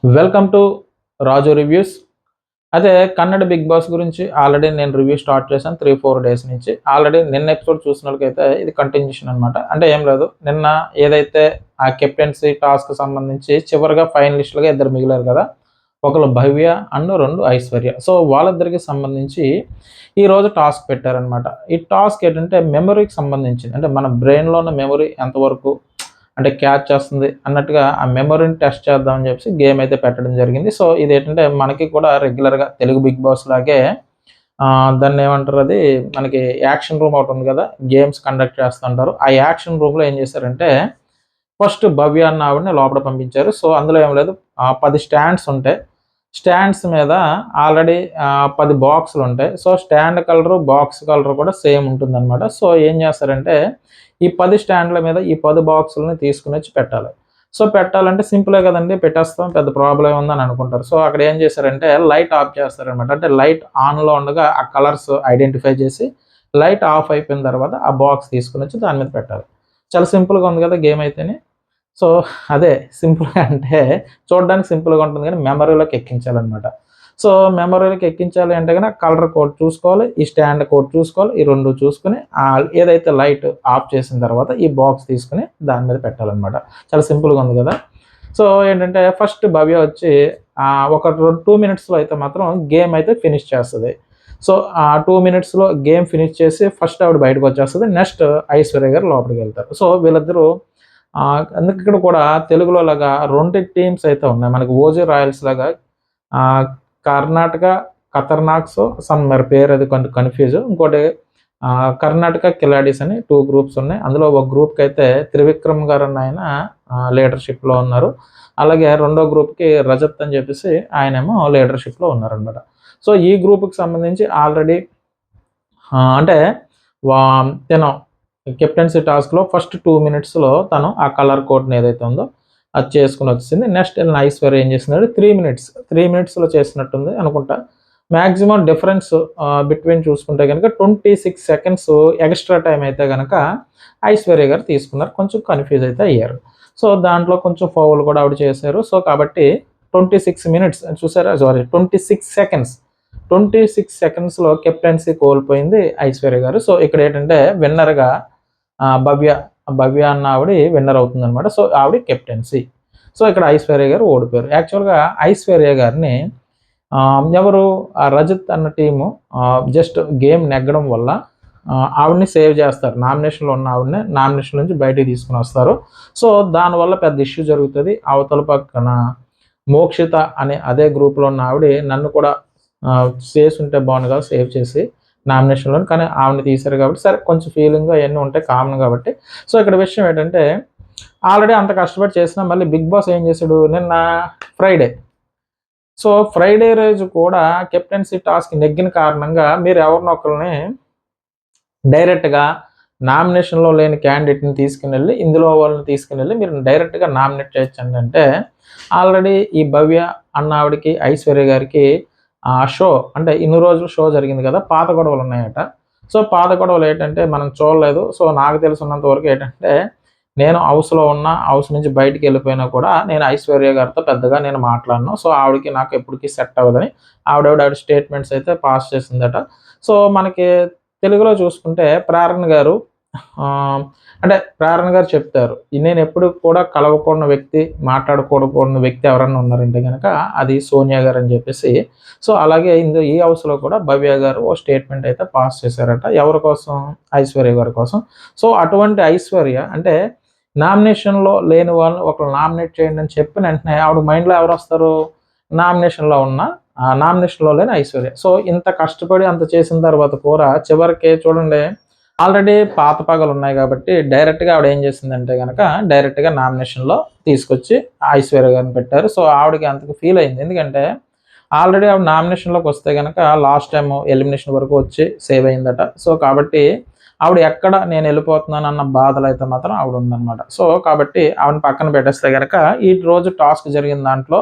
Welcome to Raju reviews. అదే Kannada big boss గురించి already నేను రివ్యూ స్టార్ట్ చేశాను 3-4 డేస్ నుంచి. ఆల్రెడీ నిన్న ఎపిసోడ్ చూసినోళ్ళకైతే ఇది కంటిన్యూషన్ అనమాట. అంటే ఏం లేదు, నిన్న ఏదైతే ఆ కెప్టెన్సీ టాస్క్ సంబంధించి చివరిగా ఫైనలిస్టులుగా ఇద్దరు మిగిలారు కదా, ఒకరు భవ్య అండ్ 2 ఐశ్వర్య. సో వాళ్ళిద్దరికి సంబంధించి ఈరోజు టాస్క్ పెట్టారనమాట. ఈ టాస్క్ ఏంటంటే మెమరీకి సంబంధించింది. అంటే మన బ్రెయిన్లో ఉన్న మెమరీ ఎంతవరకు అంటే క్యాచ్ చేస్తుంది అన్నట్టుగా ఆ మెమరీని టెస్ట్ చేద్దామని చెప్పేసి గేమ్ అయితే పెట్టడం జరిగింది. సో ఇదేంటంటే మనకి కూడా రెగ్యులర్‌గా తెలుగు బిగ్ బాస్ లాగే దాన్ని ఏమంటారు, అది మనకి యాక్షన్ రూమ్ ఒకటి ఉంది కదా, గేమ్స్ కండక్ట్ చేస్తుంటారు. ఆ యాక్షన్ రూమ్‌లో ఏం చేశారంటే ఫస్ట్ భవ్య అన్న ఆవిడని లోపల పంపించారు. సో అందులో ఏం లేదు, 10 స్టాండ్స్ ఉంటాయి. స్టాండ్స్ మీద ఆల్రెడీ 10 బాక్సులు ఉంటాయి. So stand colour, box colour కూడా సేమ్ ఉంటుందన్నమాట. సో ఏం చేస్తారంటే ఈ 10 స్టాండ్ల మీద ఈ 10 బాక్సులని తీసుకొనొచ్చి పెట్టాలి. సో పెట్టాలంటే సింపులే కదండీ, పెట్టేస్తాం, పెద్ద ప్రాబ్లమ్ ఉందని అనుకుంటారు. సో అక్కడ ఏం చేశారంటే లైట్ ఆఫ్ చేస్తారనమాట. అంటే లైట్ ఆన్‌లో ఉండగా ఆ కలర్స్ ఐడెంటిఫై చేసి లైట్ ఆఫ్ అయిపోయిన తర్వాత ఆ బాక్స్ తీసుకొనొచ్చి దాని మీద పెట్టాలి. చాలా సింపుల్‌గా ఉంది కదా గేమ్ అయితేని. సో అదే సింపుల్‌గా అంటే చూడడానికి సింపుల్‌గా ఉంటుంది కానీ మెమరీలోకి ఎక్కించాలనమాట. సో మెమరీలోకి ఎక్కించాలి అంటే గనక కలర్ కోడ్ చూసుకోవాలి, ఈ స్టాండ్ కోడ్ చూసుకోవాలి. ఈ 2 చూసుకొని ఏదైతే లైట్ ఆఫ్ చేసిన తర్వాత ఈ బాక్స్ తీసుకొని దాని మీద పెట్టాలనమాట. చాలా సింపుల్‌గా ఉంది కదా! సో ఏంటంటే ఫస్ట్ భవ్య వచ్చి ఒక 2 మినిట్స్‌లో అయితే మాత్రం గేమ్ అయితే ఫినిష్ చేస్తది. సో ఆ 2 మినిట్స్‌లో గేమ్ ఫినిష్ చేసి ఫస్ట్ ఆవిడ బయటకొచ్చేస్తది. నెక్స్ట్ ఐశ్వర్య గారు లోపలికెళ్తారు. సో వీళ్ళిద్దరూ అందుకే ఇక్కడ కూడా తెలుగులో లాగా 2 టీమ్స్ అయితే ఉన్నాయి. మనకి ఓజీ రాయల్స్ లాగా ఆహ్, కర్ణాటక ఖతర్నాక్స్ సమ్ మరి పేరు అది కొంచెం కన్‌ఫ్యూజ్. ఇంకోటి కర్ణాటక కిలాడీస్ అని 2 గ్రూప్స్ ఉన్నాయి. అందులో ఒక గ్రూప్‌కైతే త్రివిక్రమ్ గారు అన్న ఆయన లీడర్‌షిప్‌లో ఉన్నారు. అలాగే రెండో గ్రూప్‌కి రజత్ అని చెప్పేసి ఆయనేమో లీడర్‌షిప్‌లో ఉన్నారనమాట. సో ఈ గ్రూప్‌కి సంబంధించి ఆల్రెడీ అంటే వా తిను కెప్టెన్సీ టాస్క్‌లో ఫస్ట్ 2 మినిట్స్‌లో తను ఆ కలర్ కోడ్‌ని ఏదైతే ఉందో అది చేసుకొనొచ్చేసింది. నెక్స్ట్ ఎళ్ళిన ఐశ్వర్య ఏం చేసిందంటే 3 మినిట్స్‌లో చేసినట్టుంది అనుకుంటా. మాక్సిమం డిఫరెన్స్ బిట్వీన్ చూసుకుంటే గనక 26 సెకండ్స్ ఎక్స్‌ట్రా టైమ్ అయితే గనక ఐశ్వర్య గారు తీసుకున్నారు. కొంచెం కన్‌ఫ్యూజ్ అయితే అయ్యారు. సో దాంట్లో కొంచెం ఫౌల్ కూడా ఆవిడ చేశారు. సో కాబట్టి 26 మినిట్స్ చూసారా? Sorry 26 seconds. 26 సెకండ్స్‌లో కెప్టెన్సీ కోల్పోయింది ఐశ్వర్య గారు. సో ఇక్కడేంటంటే విన్నర్‌గా భవ్య, భవ్య అన్న ఆవిడ విన్నర్ అవుతుందనమాట. సో ఆవిడ కెప్టెన్సీ. సో ఇక్కడ ఐశ్వర్య గారు ఓడిపోయారు. యాక్చువల్‌గా ఐశ్వర్య గారిని ఎవరు రజత్ అన్న టీము జస్ట్ గేమ్ నెగ్గడం వల్ల ఆవిడని సేవ్ చేస్తారు. నామినేషన్‌లో ఉన్న ఆవిడని నామినేషన్ నుంచి బయటికి తీసుకొనొస్తారు. సో దానివల్ల పెద్ద ఇష్యూ జరుగుతది. అవతల పక్కన మోక్షిత అనే అదే గ్రూప్‌లో ఉన్న ఆవిడ నన్ను కూడా చేసుంటే బావుండు కదా, సేవ్ చేసి నామినేషన్‌లోని. కానీ ఆవిడని తీశారు కాబట్టి సరే కొంచెం ఫీలింగ్ అయన్నీ ఉంటాయి కామన్ కాబట్టి. సో ఇక్కడ విషయం ఏంటంటే ఆల్రెడీ అంత కష్టపడి చేసినా మళ్ళీ బిగ్ బాస్ ఏం చేసాడు నిన్న ఫ్రైడే. సో ఫ్రైడే రోజు కూడా కెప్టెన్సీ టాస్క్ నెగ్గిన కారణంగా మీరు ఎవరినో ఒకళ్ళని డైరెక్ట్‌గా నామినేషన్‌లో లేని క్యాండిడేట్‌ని తీసుకొనెళ్ళి ఇందులో వాళ్ళని తీసుకొనెళ్ళి మీరు డైరెక్ట్‌గా నామినేట్ చేయొచ్చండి. అంటే ఆల్రెడీ ఈ భవ్య అన్న ఆవిడకి, ఐశ్వర్య గారికి షో అంటే ఇన్ని రోజులు షో జరిగింది కదా, పాత గొడవలున్నాయట. సో పాత గొడవలు ఏంటంటే మనం చూడలేదు. సో నాకు తెలిసినంత వరకు ఏంటంటే నేను హౌస్‌లో ఉన్నా, హౌస్ నుంచి బయటికెళ్ళిపోయినా కూడా నేను ఐశ్వర్య గారితో పెద్దగా నేను మాట్లాడను. సో ఆవిడకి నాకు ఎప్పటికి సెట్ అవ్వదని ఆవిడ స్టేట్మెంట్స్ అయితే పాస్ చేసిందట. సో మనకి తెలుగులో చూసుకుంటే ప్రేరణ గారు అంటే ప్రేరణ గారు చెప్తారు. నేనెప్పుడు కూడా కలవకూడని వ్యక్తి, మాట్లాడకూడని వ్యక్తి ఎవరన్నా ఉన్నారంటే గనక అది సోనియా గారని జెప్పేసి. సో అలాగే ఈ హౌస్‌లో కూడా భవ్య గారు ఓ స్టేట్మెంట్ అయితే పాస్ చేశారట. ఎవరి కోసం? ఐశ్వర్య గారి కోసం. సో అటువంటి ఐశ్వర్య అంటే నామినేషన్‌లో లేని వాళ్ళని ఒకళ్ళు నామినేట్ చేయండి అని చెప్పిన వెంటనే ఆవిడ మైండ్‌లో ఎవరొస్తారు? నామినేషన్‌లో ఉన్న నామినేషన్‌లో లేని ఐశ్వర్య. సో ఇంత కష్టపడి అంత చేసిన తర్వాత కూడా చివరికి చూడండి, ఆల్రెడీ పాత పగలున్నాయి గాబట్టి డైరెక్ట్‌గా ఆవిడ ఏం చేసిందంటే గనక డైరెక్ట్‌గా నామినేషన్‌లో తీసుకొచ్చి ఐశ్వర్య గారిని పెట్టారు. సో ఆవిడకి అంతకు ఫీల్ అయింది. ఎందుకంటే ఆల్రెడీ ఆవిడ నామినేషన్‌లోకొస్తే గనక లాస్ట్ టైమ్ ఎలిమినేషన్ వరకు వచ్చి సేవ్ అయిందట. సో కాబట్టి ఆవిడ ఎక్కడ నేనెళ్ళిపోతున్నానన్న బాధలో అయితే మాత్రం ఆవిడ ఉందనమాట. సో కాబట్టి ఆవిడని పక్కన పెట్టేస్తే గనక ఈ రోజు టాస్క్ జరిగిన దాంట్లో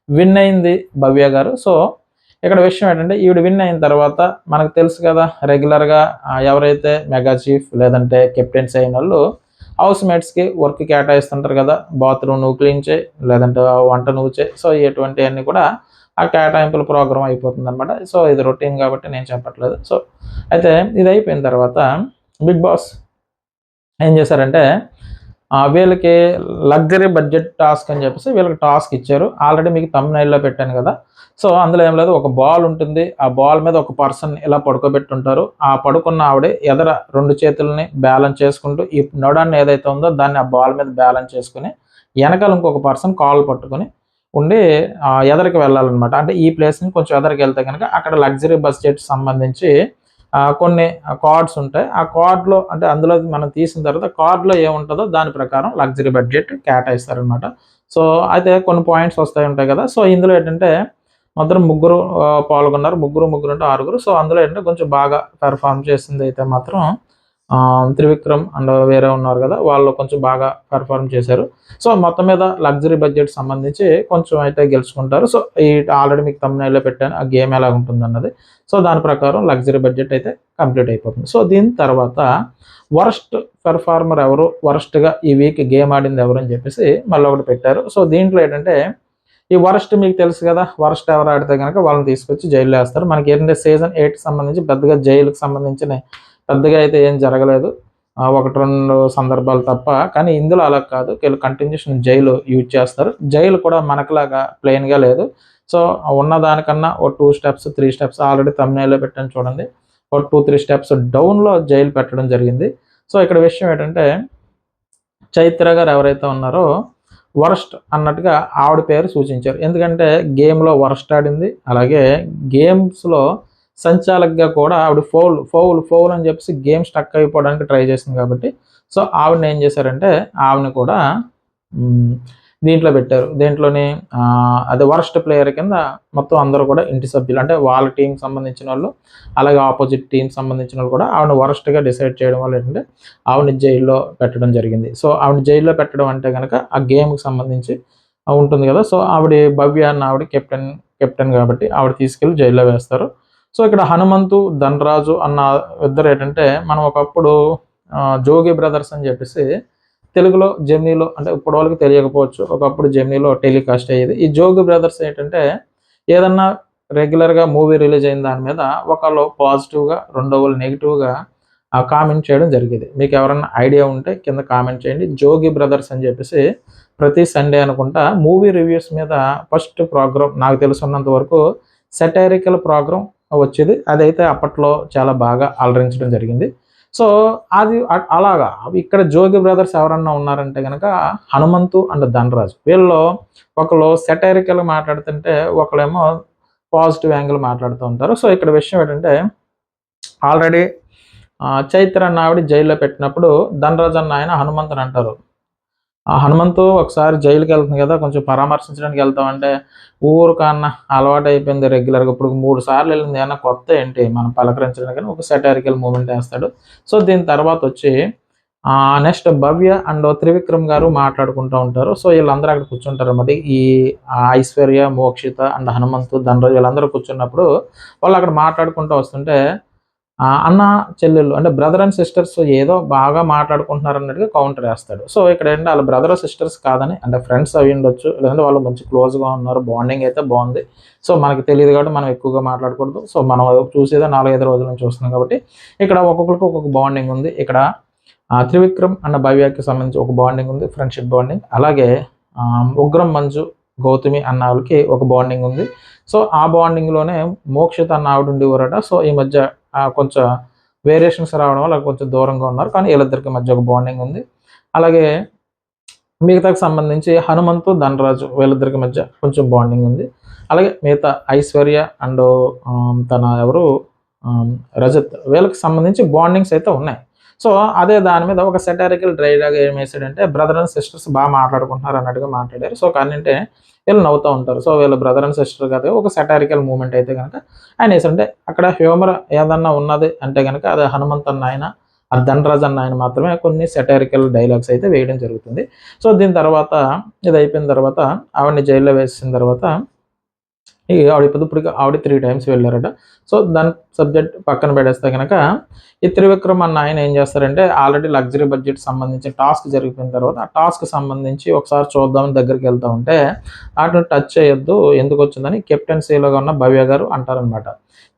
విన్ అయింది భవ్య గారు. సో ఇక్కడ విషయం ఏంటంటే ఈవిడ విన్ అయిన తర్వాత మనకు తెలుసు కదా, రెగ్యులర్‌గా ఎవరైతే మెగా చీఫ్ లేదంటే కెప్టెన్సీ అయినోళ్ళు హౌస్ మేట్స్కి వర్క్ కేటాయిస్తుంటారు కదా, బాత్రూమ్ నువ్వు క్లీన్ చేయి, లేదంటే వంట నువ్వు చేయి. సో ఇటువంటివన్నీ కూడా ఆ కేటాయింపుల ప్రోగ్రామ్ అయిపోతుంది అనమాట. సో ఇది రొటీన్ కాబట్టి నేను చెప్పట్లేదు. సో అయితే ఇది అయిపోయిన తర్వాత బిగ్ బాస్ ఏం చేశారంటే వీళ్ళకి లగ్జరీ బడ్జెట్ టాస్క్ అని చెప్పేసి వీళ్ళకి టాస్క్ ఇచ్చారు. ఆల్రెడీ మీకు థంబ్‌నెయిల్‌లో పెట్టాను కదా. సో అందులో ఏం లేదు, ఒక బాల్ ఉంటుంది. ఆ బాల్ మీద ఒక పర్సన్ ఇలా పడుకోబెట్టుంటారు. ఆ పడుకున్న ఆవిడ ఎదర 2 చేతులని బ్యాలెన్స్ చేసుకుంటూ ఈ నొడాన్ని ఏదైతే ఉందో దాన్ని ఆ బాల్ మీద బ్యాలెన్స్ చేసుకొని వెనకాల ఇంకొక పర్సన్ కాళ్ళు పట్టుకొని ఉండి ఎదరికి వెళ్ళాలన్నమాట. అంటే ఈ ప్లేస్ నుంచి కొంచెం ఎదరికి వెళ్తే కనుక అక్కడ లగ్జరీ బడ్జెట్ సంబంధించి కొన్ని కార్డ్స్ ఉంటాయి. ఆ కార్డ్‌లో అంటే అందులో మనం తీసిన తర్వాత కార్డ్‌లో ఏముంటదో దాని ప్రకారం లగ్జరీ బడ్జెట్ కేటాయిస్తారనమాట. సో అయితే కొన్ని పాయింట్స్ ఉంటాయి కదా. సో ఇందులో ఏంటంటే మొత్తం ముగ్గురు పాల్గొన్నారు. ముగ్గురు అంటే ఆరుగురు. సో అందులో ఏంటంటే కొంచెం బాగా పెర్ఫార్మ్ చేసిందైతే మాత్రం త్రివిక్రమ్ అండ్ వేరే ఉన్నారు కదా, వాళ్ళు కొంచెం బాగా పెర్ఫార్మ్ చేశారు. సో మొత్తం మీద లగ్జరీ బడ్జెట్ సంబంధించి కొంచెం అయితే గెలుచుకుంటారు. సో ఈ ఆల్రెడీ మీకు థంబ్‌నెయిల్‌లో పెట్టాను ఆ గేమ్ ఎలా ఉంటుందన్నది. సో దాని ప్రకారం లగ్జరీ బడ్జెట్ అయితే కంప్లీట్ అయిపోతుంది. సో దీని తర్వాత వరస్ట్ పెర్ఫార్మర్ ఎవరు, వరస్ట్‌గా ఈ వీక్ గేమ్ ఆడింది ఎవరు అని చెప్పేసి మళ్ళీ ఒకటి పెట్టారు. సో దీంట్లో ఏంటంటే ఈ వరస్ట్ మీకు తెలుసు కదా, వరస్ట్ ఎవరు ఆడితే కనుక వాళ్ళని తీసుకొచ్చి జైల్లో వేస్తారు. మనకి ఏంటంటే సీజన్ 8 సంబంధించి పెద్దగా జైలుకి సంబంధించిన పెద్దగా అయితే ఏం జరగలేదు. 1, 2 సందర్భాలు తప్ప. కానీ ఇందులో అలా కాదు. వీళ్ళు కంటిన్యూషన్ జైలు యూజ్ చేస్తారు. జైలు కూడా మనకులాగా ప్లెయిన్‌గా లేదు. సో ఉన్నదానికన్నా ఓ 2 స్టెప్స్, 3 స్టెప్స్ ఆల్రెడీ థంబ్‌నెయిల్‌లో పెట్టాను చూడండి. ఓ 2, 3 స్టెప్స్ డౌన్‌లో జైలు పెట్టడం జరిగింది. సో ఇక్కడ విషయం ఏంటంటే చైత్ర గారు ఎవరైతే ఉన్నారో వరస్ట్ అన్నట్టుగా ఆవిడ పేరు సూచించారు. ఎందుకంటే గేమ్‌లో వరస్ట్ ఆడింది. అలాగే గేమ్స్‌లో సంచాలకుగా కూడా ఆవిడ ఫౌల్ అని చెప్పేసి గేమ్ స్టక్ అయిపోవడానికి ట్రై చేసింది కాబట్టి, సో ఆవిడని ఏం చేశారంటే ఆవిడని కూడా దీంట్లో పెట్టారు. దేంట్లోని అదే వరస్ట్ ప్లేయర్ కింద మొత్తం అందరూ కూడా ఇంటి సభ్యులు అంటే వాళ్ళ టీంకి సంబంధించిన వాళ్ళు, అలాగే ఆపోజిట్ టీంకి సంబంధించిన వాళ్ళు కూడా ఆవిడని వరస్ట్‌గా డిసైడ్ చేయడం వల్ల ఏంటంటే ఆవిడని జైల్లో పెట్టడం జరిగింది. సో ఆవిడని జైల్లో పెట్టడం అంటే గనక ఆ గేమ్‌కి సంబంధించి ఉంటుంది కదా. సో ఆవిడ భవ్య అన్న ఆవిడ కెప్టెన్ కాబట్టి ఆవిడ తీసుకెళ్ళి జైల్లో వేస్తారు. సో ఇక్కడ హనుమంతు, ధనరాజు అన్న ఇద్దరు ఏంటంటే మనం ఒకప్పుడు జోగి బ్రదర్స్ అని చెప్పేసి తెలుగులో జెమినీలో అంటే ఇప్పుడు వాళ్ళకి తెలియకపోవచ్చు. ఒకప్పుడు జెమినీలో టెలికాస్ట్ అయ్యేది. ఈ జోగి బ్రదర్స్ ఏంటంటే ఏదన్నా రెగ్యులర్‌గా మూవీ రిలీజ్ అయిన దాని మీద ఒకళ్ళు పాజిటివ్‌గా, రెండో వాళ్ళు నెగెటివ్‌గా కామెంట్ చేయడం జరిగేది. మీకు ఎవరన్నా ఐడియా ఉంటే కింద కామెంట్ చేయండి. జోగి బ్రదర్స్ అని చెప్పేసి ప్రతి సండే అనుకుంటా మూవీ రివ్యూస్ మీద ఫస్ట్ ప్రోగ్రామ్ నాకు తెలుసున్నంత వరకు సెటైరికల్ ప్రోగ్రామ్ వచ్చేది. అదైతే అప్పట్లో చాలా బాగా అలరించడం జరిగింది. సో అది అలాగా ఇక్కడ జోగి బ్రదర్స్ ఎవరన్నా ఉన్నారంటే గనక హనుమంతు అండ్ ధనరాజు. వీళ్ళలో ఒకళ్ళు సెటైరికల్ మాట్లాడుతుంటే ఒకళ్ళేమో పాజిటివ్ యాంగిల్ మాట్లాడుతూ ఉంటారు. సో ఇక్కడ విషయం ఏంటంటే ఆల్రెడీ చైత్ర అన్న ఆవిడ జైల్లో పెట్టినప్పుడు ధనరాజు అన్న ఆయన హనుమంతుని అంటారు. హనుమంతు ఒకసారి జైలుకి వెళ్తుంది కదా, కొంచెం పరామర్శించడానికి వెళ్తామంటే ఊరికన్నా అలవాటు అయిపోయింది రెగ్యులర్‌గా. ఇప్పుడు 3 సార్లు వెళ్ళింది, ఏమన్నా కొత్త ఏంటి మనం పలకరించడానికి అని ఒక సెటారికల్ మూమెంట్ వేస్తాడు. సో దీని తర్వాత వచ్చి నెక్స్ట్ భవ్య అండ్ త్రివిక్రమ్ గారు మాట్లాడుకుంటూ ఉంటారు. సో వీళ్ళందరూ అక్కడ కూర్చుంటారు అన్నమాట. ఈ ఐశ్వర్య, మోక్షిత అండ్ హనుమంతు, ధనరాజు వీళ్ళందరూ కూర్చున్నప్పుడు వాళ్ళు అక్కడ మాట్లాడుకుంటూ వస్తుంటే అన్న చెల్లెళ్ళు అంటే బ్రదర్ అండ్ సిస్టర్స్ ఏదో బాగా మాట్లాడుకుంటున్నారు అన్నట్టుగా కౌంటర్ వేస్తాడు. సో ఇక్కడ ఏంటంటే వాళ్ళ బ్రదర్ సిస్టర్స్ కాదని అంటే ఫ్రెండ్స్ అయి ఉండొచ్చు, లేదంటే వాళ్ళు మంచి క్లోజ్గా ఉన్నారు, బాండింగ్ అయితే బాగుంది. సో మనకు తెలియదు కాబట్టి మనం ఎక్కువగా మాట్లాడకూడదు. సో మనం చూసేదే 4-5 రోజుల నుంచి చూస్తున్నాం కాబట్టి ఇక్కడ ఒక్కొక్కరికి ఒక్కొక్క బాండింగ్ ఉంది. ఇక్కడ త్రివిక్రమ్ అన్న భవ్యకి సంబంధించి ఒక బాండింగ్ ఉంది, ఫ్రెండ్షిప్ బాండింగ్. అలాగే ఉగ్రం మంజు, గౌతమి అన్న వాళ్ళకి ఒక బాండింగ్ ఉంది. సో ఆ బాండింగ్లోనే మోక్షిత అన్న ఆవిడ ఉండేవారట. సో ఈ మధ్య కొంచెం వేరియేషన్స్ రావడం వల్ల కొంచెం దూరంగా ఉన్నారు. కానీ వీళ్ళిద్దరికి మధ్య ఒక బాండింగ్ ఉంది. అలాగే మిగతాకి సంబంధించి హనుమంతు, ధనరాజు వీళ్ళిద్దరికి మధ్య కొంచెం బాండింగ్ ఉంది. అలాగే మిగతా ఐశ్వర్య అండ్ తన ఎవరు రజత్ వీళ్ళకి సంబంధించి బాండింగ్స్ అయితే ఉన్నాయి. సో అదే దాని మీద ఒక సెటారికల్ డ్రైలాగా ఏం వేసాడంటే బ్రదర్ అండ్ సిస్టర్స్ బాగా మాట్లాడుకుంటున్నారు అన్నట్టుగా మాట్లాడారు. సో కానీ అంటే వీళ్ళు నవ్వుతూ ఉంటారు. సో వీళ్ళు బ్రదర్ అండ్ సిస్టర్ కదా ఒక సెటారికల్ మూమెంట్ అయితే కనుక ఆయన వేసారంటే అక్కడ హ్యూమర్ ఏదన్నా ఉన్నది అంటే కనుక అది హనుమంత్ అన్న ఆయన, ఆ ధనరాజ్ అన్న ఆయన మాత్రమే కొన్ని సెటారికల్ డైలాగ్స్ అయితే వేయడం జరుగుతుంది. సో దీని తర్వాత ఇది అయిపోయిన తర్వాత ఆవిడని జైల్లో వేసిన తర్వాత ఆవిడ ఇప్పటికి ఆవిడ 3 టైమ్స్ వెళ్ళారట. సో, దాని సబ్జెక్ట్ పక్కన పెడేస్తే గనక, ఈ త్రివిక్రమ్ అన్న ఆయన ఏం చేస్తారంటే, ఆల్రెడీ లగ్జరీ బడ్జెట్ సంబంధించిన టాస్క్ జరిగిపోయిన తర్వాత, ఆ టాస్క్ సంబంధించి ఒకసారి చూద్దామని దగ్గరికెళ్తా ఉంటే, ఆటిని టచ్ చేయొద్దు ఎందుకొచ్చిందని కెప్టెన్సీ‌లోగా ఉన్న భవ్య గారు అంటారనమాట.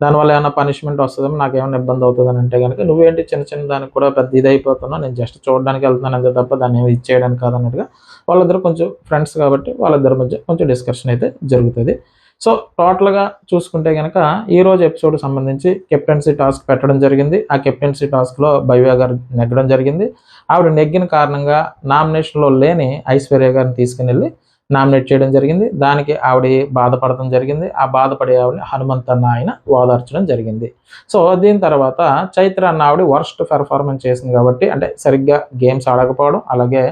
దానివల్ల ఏమన్నా పనిష్మెంట్ వస్తదేమో, నాకేమన్నా ఇబ్బంది అవుతదని అంటే గనక, నువ్వేంటి చిన్న చిన్న దానికి కూడా పెద్ద ఇదైపోతున్నావు, నేను జస్ట్ చూడడానికి వెళ్తున్నాను అంతే తప్ప దాన్నేమి ఇది చేయడానికి కాదన్నట్టుగా, వాళ్ళిద్దరూ కొంచెం ఫ్రెండ్స్ కాబట్టి వాళ్ళిద్దరి మధ్య కొంచెం డిస్కషన్ అయితే జరుగుతది. సో, టోటల్‌గా చూసుకుంటే గనక ఈరోజు ఎపిసోడ్‌కి సంబంధించి కెప్టెన్సీ టాస్క్ పెట్టడం జరిగింది. ఆ కెప్టెన్సీ టాస్క్‌లో భవ్య గారు నెగ్గడం జరిగింది. ఆవిడ నెగ్గిన కారణంగా నామినేషన్‌లో లేని ఐశ్వర్య గారిని తీసుకొనెళ్ళి నామినేట్ చేయడం జరిగింది. దానికి ఆవిడ బాధపడడం జరిగింది. ఆ బాధపడే ఆవిడని హనుమంత్ అన్న ఆయన ఓదార్చడం జరిగింది. సో, దీని తర్వాత చైత్ర అన్న ఆవిడ వర్స్ట్ పెర్ఫార్మన్స్ చేసింది కాబట్టి, అంటే సరిగ్గా గేమ్స్ ఆడకపోవడం, అలాగే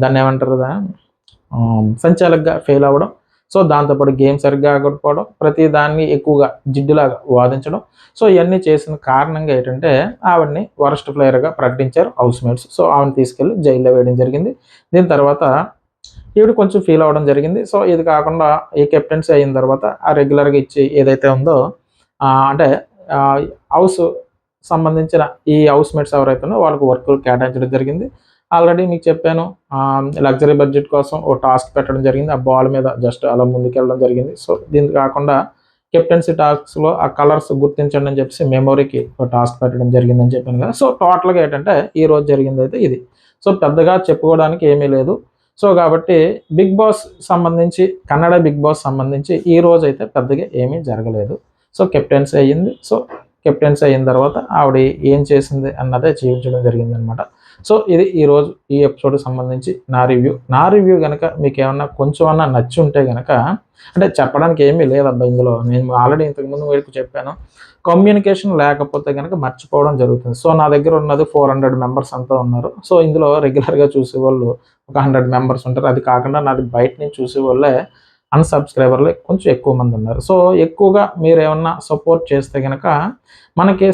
దాన్నేమంటారు సంచాలకుగా ఫెయిల్ అవ్వడం. సో, దాంతో పాటు గేమ్ సరిగ్గా ఆడకపోవడం, ప్రతి దాన్ని ఎక్కువగా జిడ్డులాగా వాదించడం. సో, ఇయన్నీ చేసిన కారణంగా ఏంటంటే, ఆవిడని వరస్ట్ ప్లేయర్‌గా ప్రకటించారు హౌస్‌మేట్స్. సో, ఆవిడని తీసుకెళ్ళి జైల్‌లో వేయడం జరిగింది. దీని తర్వాత ఈవిడ కొంచెం ఫీల్ అవ్వడం జరిగింది. సో, ఇది కాకుండా ఈ కెప్టెన్సీ అయిన తర్వాత ఆ రెగ్యులర్‌గా ఇచ్చి ఏదైతే ఉందో అంటే ఆహ్, హౌస్ సంబంధించిన ఈ హౌస్‌మేట్స్ ఎవరైతే ఉన్నారో వాళ్ళకి వర్కులు కేటాయించడం జరిగింది. ఆల్రెడీ మీకు చెప్పాను లగ్జరీ బడ్జెట్ కోసం ఓ టాస్క్ పెట్టడం జరిగింది. ఆ బాల్ మీద జస్ట్ అలా ముందుకెళ్ళడం జరిగింది. సో, దీనికి కాకుండా కెప్టెన్సీ టాస్క్‌లో ఆ కలర్స్ గుర్తించండి అని చెప్పేసి మెమోరీకి ఒక టాస్క్ పెట్టడం జరిగిందని చెప్పాను కదా! సో, టోటల్‌గా ఏంటంటే ఈరోజు జరిగిందైతే ఇది. సో, పెద్దగా చెప్పుకోవడానికి ఏమీ లేదు. సో, కాబట్టి బిగ్ బాస్ సంబంధించి కన్నడ బిగ్ బాస్ సంబంధించి ఈరోజైతే పెద్దగా ఏమీ జరగలేదు. సో, కెప్టెన్సీ అయ్యింది. సో, కెప్టెన్సీ అయిన తర్వాత ఆవిడ ఏం చేసింది అన్నదే చూపించడం జరిగిందనమాట. సో, ఇది ఈరోజు ఈ ఎపిసోడ్‌కి సంబంధించి నా రివ్యూ. నా రివ్యూ గనక మీకేమన్నా కొంచెం అన్నా నచ్చుంటే గనక, అంటే చెప్పడానికి ఏమీ లేదబ్బా ఇందులో. నేను ఆల్రెడీ ఇంతకుముందు మీకు చెప్పాను. కమ్యూనికేషన్ లేకపోతే గనక మర్చిపోవడం జరుగుతుంది. సో, నా దగ్గర ఉన్నది 400 మెంబర్స్ అంతా ఉన్నారు. సో, ఇందులో రెగ్యులర్‌గా చూసేవాళ్ళు ఒక 100 మెంబర్స్ ఉంటారు. అది కాకుండా నాది బయట నుంచి చూసేవాళ్ళే అన్‌సబ్‌స్క్రైబర్‌లే కొంచెం ఎక్కువ మంది ఉన్నారు. సో, ఎక్కువగా మీరేమన్నా సపోర్ట్ చేస్తే గనక మనకి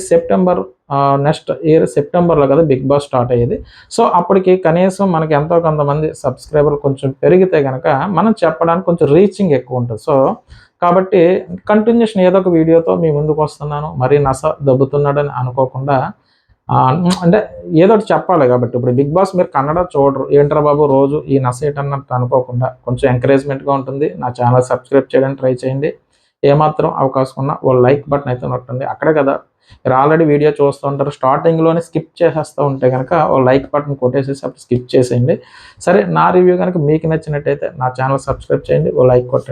నెక్స్ట్ ఇయర్ సెప్టెంబర్‌లో కదా బిగ్ బాస్ స్టార్ట్ అయ్యేది. సో, అప్పటికి కనీసం మనకి ఎంతో కొంతమంది సబ్‌స్క్రైబర్లు కొంచెం పెరిగితే గనక మనం చెప్పడానికి కొంచెం రీచింగ్ ఎక్కువుంటది. సో, కాబట్టి కంటిన్యూషన్ ఏదో ఒక వీడియోతో మీ ముందుకొస్తున్నాను. మరీ నస దొబ్బుతున్నాడని అనుకోకుండా అంటే ఏదో ఒకటి చెప్పాలి కాబట్టి. ఇప్పుడు 'బిగ్ బాస్' మీరు కన్నడ చూడరు. ఏంట్రా బాబు రోజు ఈ నస ఏటన్నట్టు అనుకోకుండా కొంచెం ఎంకరేజ్‌మెంట్‌గా ఉంటుంది. నా ఛానల్ సబ్స్క్రైబ్ చేయడానికి ట్రై చేయండి. ఏమాత్రం అవకాశం ఉన్నా ఓ లైక్ బటన్ అయితే నొక్కండి. అక్కడే కదా మీరు ఆల్రెడీ వీడియో చూస్తూ ఉంటారు. స్టార్టింగ్‌లోనే స్కిప్ చేసేస్తూ ఉంటే గనక ఓ లైక్ బటన్ కొట్టేసేసి అప్పుడు స్కిప్ చేసేయండి. సరే నా రివ్యూ గనక మీకు నచ్చినట్టయితే నా ఛానల్ సబ్స్క్రైబ్ చేయండి. ఓ లైక్ కొట్టండి.